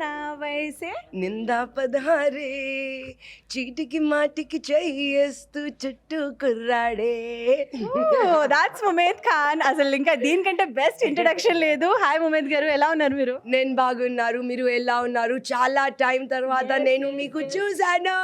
నా వయసే నిందా పదహారే చీటికి మాటికి చెయ్యేస్తూ చుట్టూ కుర్రాడే. దాట్స్ ముమేద్ ఖాన్. అసలు ఇంకా దీనికంటే బెస్ట్ ఇంట్రడక్షన్ లేదు. హాయ్ ముమేద్ గారు, ఎలా ఉన్నారు మీరు? నేను బాగున్నారు, మీరు ఎలా ఉన్నారు? చాలా టైం తర్వాత నేను మీకు చూశాను.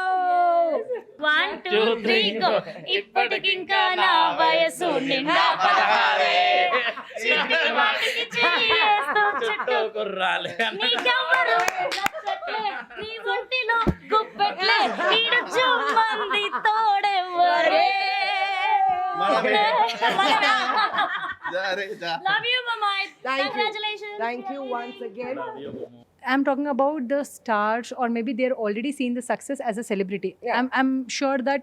1 2 3 గో. ఇప్పటికింకా నా వయసు నిండా 16 చీటికి వాటికి చేయేస్తూ చుట్టూ కుర్రాలే. నీకెవ్వరు నచ్చట్లే, నీ ఒంటిలో గుప్పెట్లే, ఈడు చుమ్మంది తోడెవ్వరే. Love you, Mama. Congratulations. Thank you once again. I'm talking about the stars, or maybe they're already seen the success as a celebrity. Yeah. I'm sure that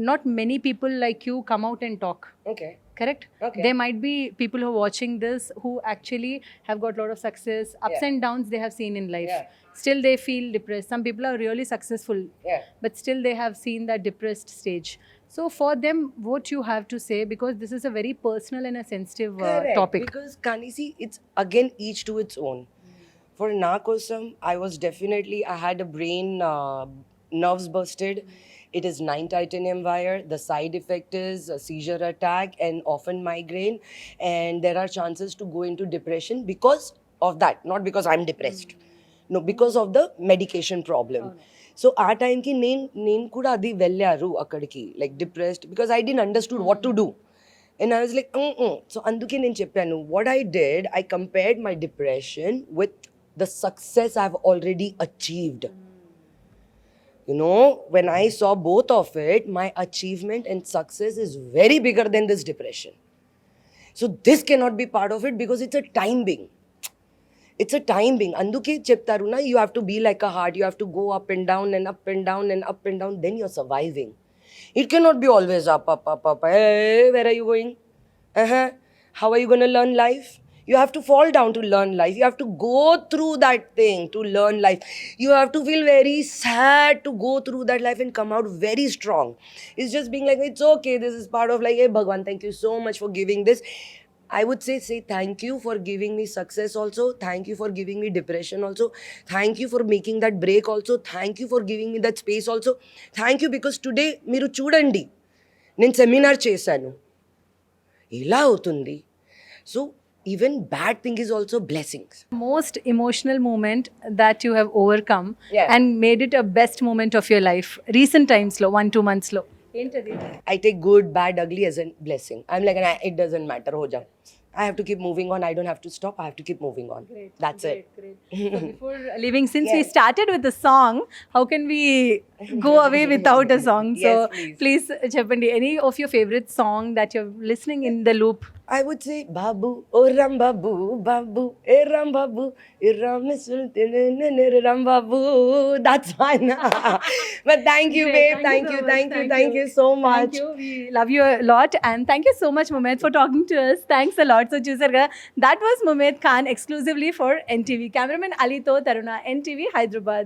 not many people like you come out and talk. Okay. Correct? Okay. There might be people who are watching this who actually have got a lot of success, ups Yeah. and downs they have seen in life. Yeah. Still they feel depressed. Some people are really successful, Yeah. but still they have seen that depressed stage. So for them, what you have to say, because this is a very personal and a sensitive Correct. topic. Because Kanisi, it's again each to its own. For na kosam, I was definitely, I had a brain nerves busted. It is 9 titanium wire. The side effect is a seizure attack and often migraine. And there are chances to go into depression because of that. Not because I'm depressed. No, because of the medication problem. So ఆ టైంకి నేను కూడా అది వెళ్ళారు అక్కడికి, like depressed, because I didn't understood what to do. And I was like so అందుకే నేను చెప్పాను, what I did, I compared my depression with the success I have already achieved. You know, when I saw both of it, my achievement and success is very bigger than this depression. So this cannot be part of it because it's a time being. It's a time being. Anduke cheptaru na, you have to be like a heart. You have to go up and down and up and down and up and down. Then you're surviving. It cannot be always up, up, up, up. Hey, where are you going? How are you going to learn life? You have to fall down to learn life. You have to go through that thing to learn life. You have to feel very sad to go through that life and come out very strong. It's just being like, it's okay. This is part of like, hey, Bhagwan, thank you so much for giving this. I would say thank you for giving me success also. Thank you for giving me depression also. Thank you for making that break also. Thank you for giving me that space also. Thank you because today మీరు చూడండి, నేను seminar చేశాను, ఇలా అవుతుంది. So even bad thing is also blessings. Most emotional moment that you have overcome Yeah. and made it a best moment of your life. Recent times lo, 1-2 months lo. Entadi? I take good, bad, ugly as a blessing. I'm like, nah, it doesn't matter, ho ja. I have to keep moving on. I don't have to stop. I have to keep moving on. That's it. Great. So before leaving, since we Yes. started with a song, how can we go away without a song? So Yes, please. Cheppandi, any of your favorite song that you're listening in the loop? I would say Babu, oh Ram Babu, Babu, eh Ram Babu, eh Ram Ram Babu. That's fine. But thank you, Great. babe. Thank you, so much. thank you, thank you so much. Thank you. We love you a lot, and thank you so much, Mumed, for talking to us. Thanks a lot. So, Chusarga, that was Mumed Khan exclusively for NTV. Cameraman Ali to Taruna, NTV Hyderabad.